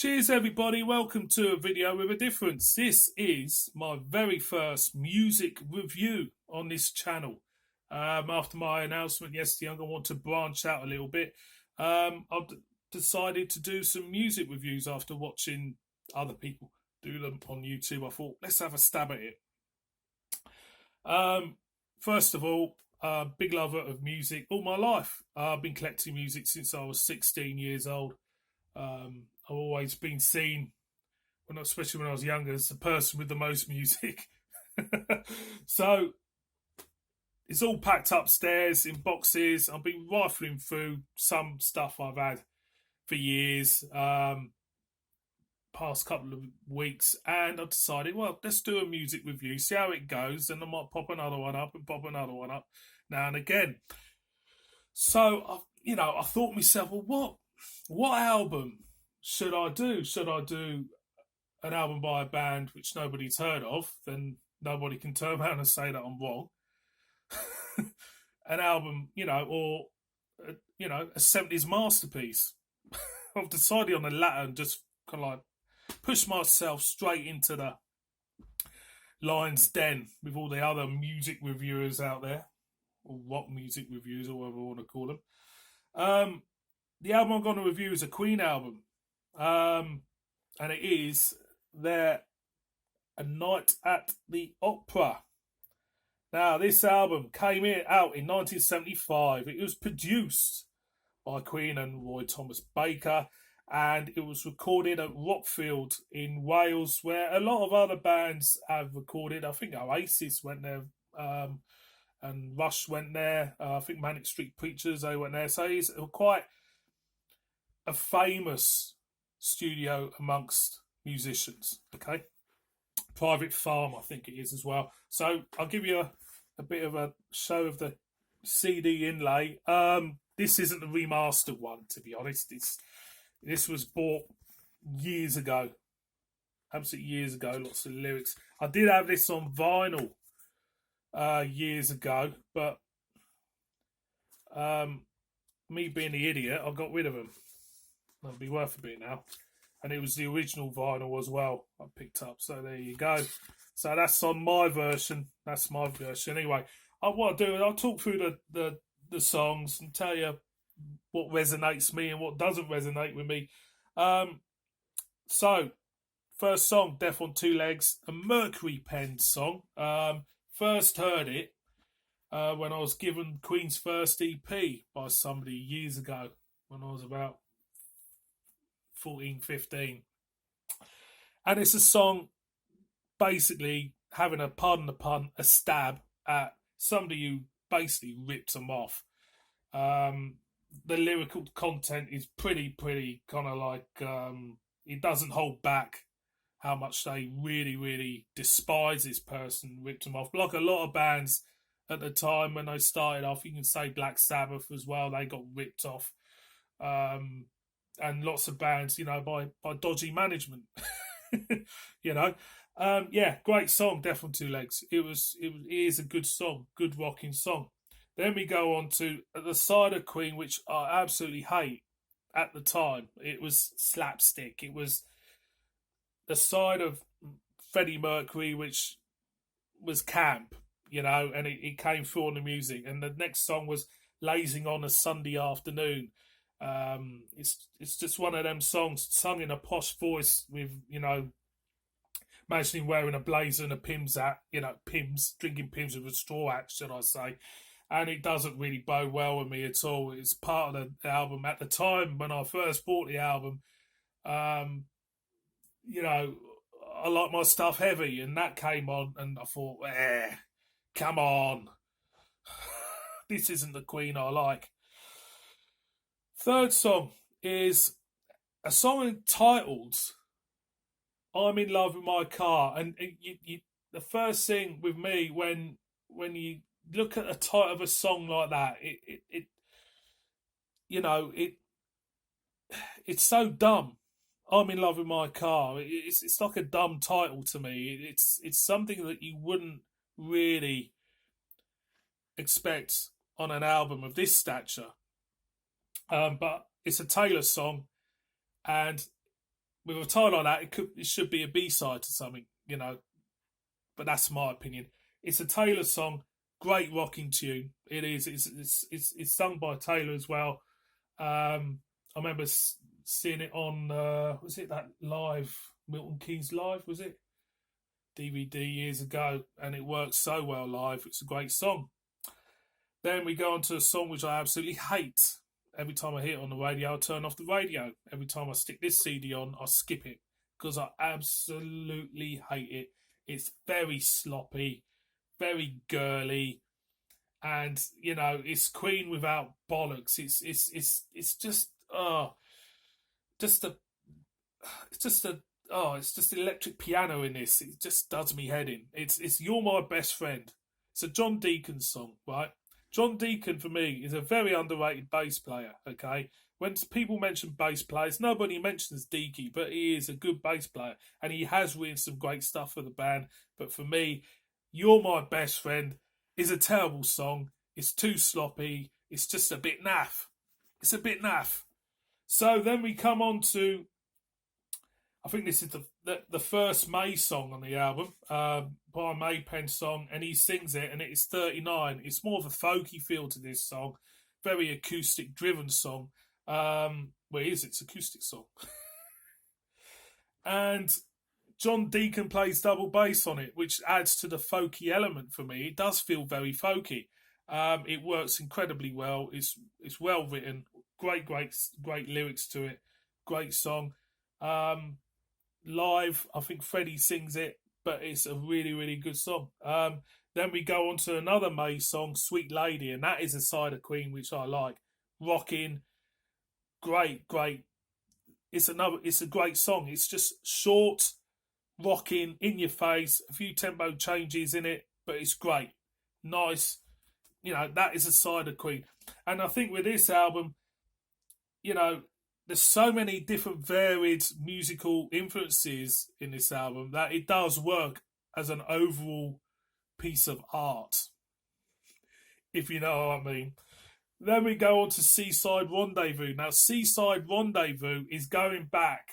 Cheers everybody, welcome to a video with a difference. This is my very first music review on this channel. After my announcement yesterday, I'm going to want to branch out a little bit. I've decided to do some music reviews after watching other people do them on YouTube. I thought, let's have a stab at it. First of all, big lover of music all my life. I've been collecting music since I was 16 years old. I've always been seen, especially when I was younger, as the person with the most music. So it's all packed upstairs in boxes. I've been rifling through some stuff I've had for years, past couple of weeks, and I decided, well, let's do a music review, see how it goes, and I might pop another one up and pop another one up now and again. So, I thought to myself, well, what album should I do? Should I do an album by a band which nobody's heard of? Then nobody can turn around and say that I'm wrong. An album, or a 70s masterpiece. I've decided on the latter and just kind of like push myself straight into the lion's den with all the other music reviewers out there, or rock music reviewers, or whatever I want to call them. The album I'm going to review is a Queen album, and it is their A Night at the Opera. Now, this album came out in 1975. It was produced by Queen and Roy Thomas Baker, and it was recorded at Rockfield in Wales, where a lot of other bands have recorded. I think Oasis went there, and Rush went there. I think Manic Street Preachers, they went there. So it's quite a famous studio amongst musicians. Okay, Private Farm, I think it is as well. So I'll give you a bit of a show of the CD inlay. This isn't the remastered one, to be honest. This was bought years ago, absolutely years ago. Lots of lyrics. I did have this on vinyl years ago, but me being the idiot, I got rid of them. That'll be worth a bit now. And it was the original vinyl as well I picked up. So there you go. So that's on my version. That's my version. Anyway, what I'll do is I'll talk through the songs and tell you what resonates me and what doesn't resonate with me. So, first song, Death on Two Legs, a Mercury penned song. First heard it when I was given Queen's first EP by somebody years ago when I was about 14, 15. And it's a song basically having a, pardon the pun, a stab at somebody who basically rips them off. The lyrical content is pretty kind of like, it doesn't hold back how much they really despise this person, ripped them off. Like a lot of bands at the time when they started off, you can say Black Sabbath as well, they got ripped off. And lots of bands, by dodgy management. Yeah, great song, Death on Two Legs. It is a good song, good rocking song. Then we go on to the side of Queen, which I absolutely hate at the time. It was slapstick. It was the side of Freddie Mercury, which was camp, and it came through on the music. And the next song was Lazing on a Sunday Afternoon. It's just one of them songs sung in a posh voice with, imagining wearing a blazer and a Pimm's hat, drinking Pimm's with a straw hat, should I say. And it doesn't really bode well with me at all. It's part of the album. At the time when I first bought the album, I like my stuff heavy, and that came on, and I thought, come on. This isn't the Queen I like. Third song is a song entitled I'm in Love with My Car. And the first thing with me, when you look at the title of a song like that, it's so dumb. I'm in love with my car. It's like a dumb title to me. It's something that you wouldn't really expect on an album of this stature. But it's a Taylor song, and with a title like that, it should be a B-side to something, you know. But that's my opinion. It's a Taylor song, great rocking tune. It is. It's sung by Taylor as well. I remember seeing it on was it that live Milton Keynes live? Was it DVD years ago? And it works so well live. It's a great song. Then we go on to a song which I absolutely hate. Every time I hear it on the radio, I turn off the radio. Every time I stick this CD on, I skip it because I absolutely hate it. It's very sloppy, very girly, and you know it's Queen without bollocks. It's just just a it's just a it's just electric piano in this. It just does me head in. It's You're My Best Friend. It's a John Deacon song, right? John Deacon, for me, is a very underrated bass player, okay? When people mention bass players, nobody mentions Deaky, but he is a good bass player, and he has written some great stuff for the band. But for me, You're My Best Friend is a terrible song. It's too sloppy. It's just a bit naff. It's a bit naff. So then we come on to, I think this is the first May song on the album, by Maypen song, and he sings it, and it is 39. It's more of a folky feel to this song, very acoustic driven song. It's acoustic song. And John Deacon plays double bass on it, which adds to the folky element for me. It does feel very folky. It works incredibly well. It's well written. Great lyrics to it. Great song. Live, I think Freddie sings it, but it's a really, really good song. Then we go on to another May song, Sweet Lady, and that is a side of Queen which I like. Rocking, great. It's a great song. It's just short, rocking, in your face, a few tempo changes in it, but it's great. Nice. You know, that is a side of Queen. And I think with this album, you know, there's so many different varied musical influences in this album that it does work as an overall piece of art, if you know what I mean. Then we go on to Seaside Rendezvous. Now, Seaside Rendezvous is going back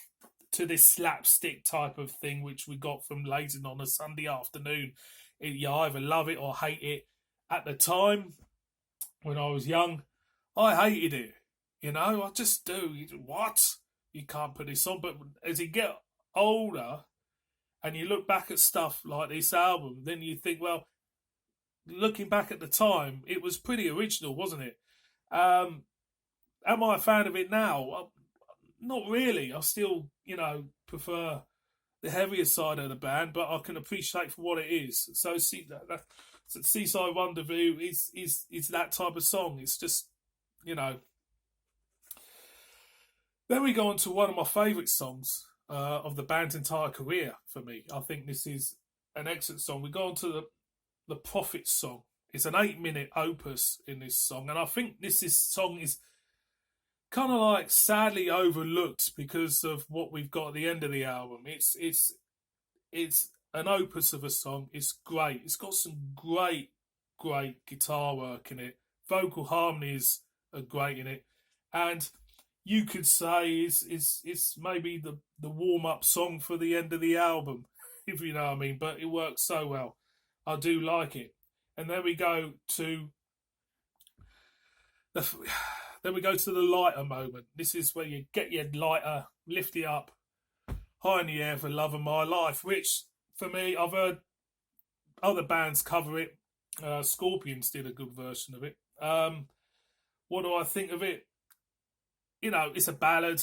to this slapstick type of thing which we got from Leighton on a Sunday afternoon. You either love it or hate it. At the time, when I was young, I hated it. You know, I just do. What? You can't put this on. But as you get older and you look back at stuff like this album, then you think, well, looking back at the time, it was pretty original, wasn't it? Am I a fan of it now? Well, not really. I still, you know, prefer the heavier side of the band, but I can appreciate for what it is. So Seaside Rendezvous is that type of song. It's just, you know. Then we go on to one of my favourite songs of the band's entire career for me. I think this is an excellent song. We go on to the Prophet song. It's an 8-minute opus in this song, and I think this song is kind of like sadly overlooked because of what we've got at the end of the album. It's an opus of a song. It's great. It's got some great guitar work in it. Vocal harmonies are great in it, and you could say it's maybe the warm up song for the end of the album, if you know what I mean. But it works so well. I do like it. And then we go to the lighter moment. This is where you get your lighter, lift it up high in the air for Love of My Life, which for me, I've heard other bands cover it. Scorpions did a good version of it. What do I think of it? You know, it's a ballad.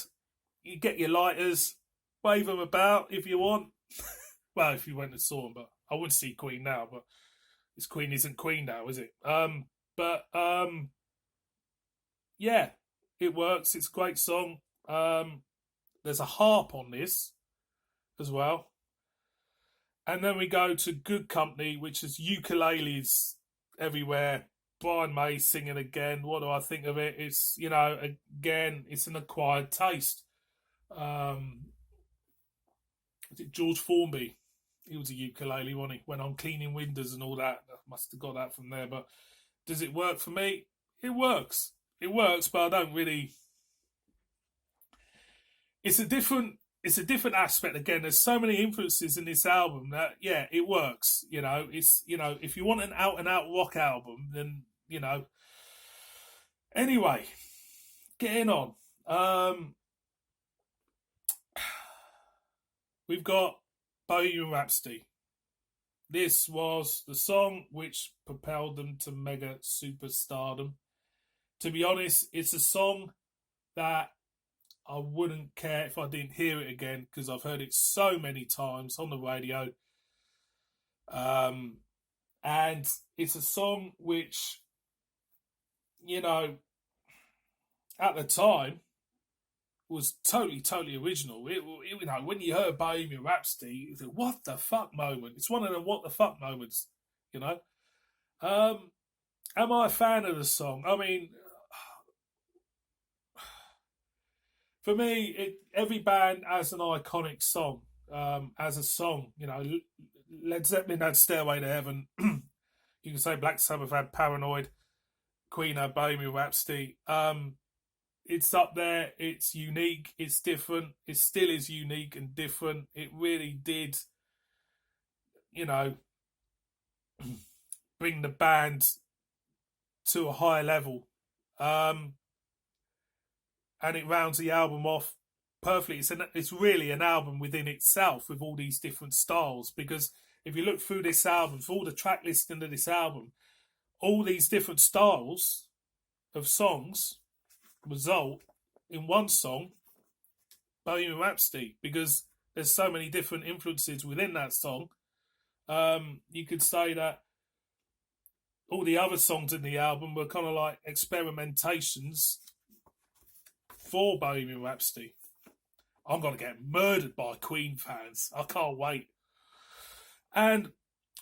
You get your lighters, wave them about if you want. Well, if you went and saw them, but I would see Queen now, but this Queen isn't Queen now, is it? Yeah, it works. It's a great song. There's a harp on this as well. And then we go to Good Company, which is ukuleles everywhere. Brian May singing again. What do I think of it? It's, you know, again, it's an acquired taste. Is it George Formby? He was a ukulele, wasn't he? When I'm cleaning windows and all that. I must have got that from there. But does it work for me? It works. It works, but I don't really... It's a different it's a different aspect again. There's so many influences in this album that it works. It's if you want an out and out rock album, then Anyway, getting on. We've got Bowie Rhapsti. This was the song which propelled them to mega superstardom. To be honest, it's a song that I wouldn't care if I didn't hear it again, because I've heard it so many times on the radio. And it's a song which, at the time was totally original. When you heard Bowie Rhapsti, it's a what the fuck moment. It's one of the what the fuck moments, Am I a fan of the song? I mean, for me, every band has an iconic song. As a song, Led Zeppelin had Stairway to Heaven. You can say Black Sabbath had Paranoid. Queen had Bowie Rhapsti. It's up there. It's unique. It's different. It still is unique and different. It really did, bring the band to a higher level. And it rounds the album off perfectly. It's really an album within itself with all these different styles, because if you look through this album, for all the track listing of this album, all these different styles of songs result in one song, Bowie Rhapsti, because there's so many different influences within that song. You could say that all the other songs in the album were kind of like experimentations for Bowie Rhapsti. I'm going to get murdered by Queen fans. I can't wait. And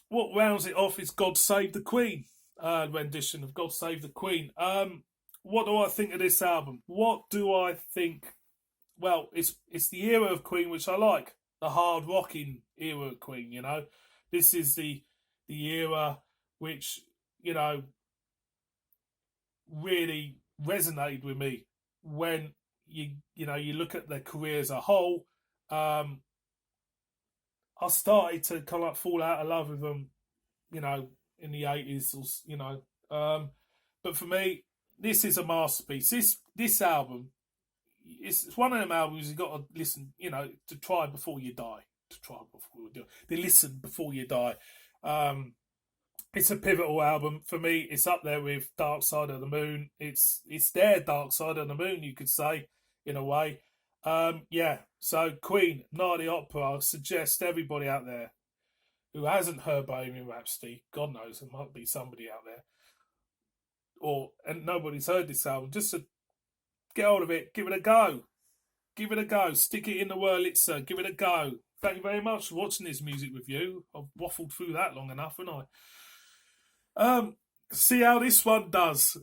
what rounds it off is God Save the Queen, rendition of God Save the Queen. What do I think of this album? What do I think? Well, it's the era of Queen which I like, the hard rocking era of Queen. This is the era which really resonated with me when you look at their career as a whole. I started to kind of like fall out of love with them, in the 80s, but for me, this is a masterpiece. This album, it's one of them albums you've got to listen, to try before you die. To listen before you die. It's a pivotal album for me. It's up there with Dark Side of the Moon. It's their Dark Side of the Moon, you could say, in a way. So Queen, Night at the Opera, I suggest everybody out there who hasn't heard Bowie Rhapsti, God knows, there might be somebody out there, and nobody's heard this album, just to get hold of it, give it a go. Give it a go. Stick it in the Wurlitzer. Give it a go. Thank you very much for watching this music review. I've waffled through that long enough, haven't I? See how this one does.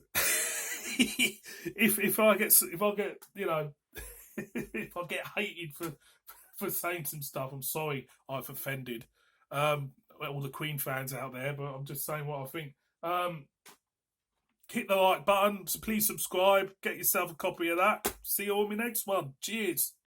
if I get if I get hated for saying some stuff, I'm sorry I've offended all the Queen fans out there, but I'm just saying what I think. Hit the like button, so please subscribe, get yourself a copy of that. See you on my next one. Cheers.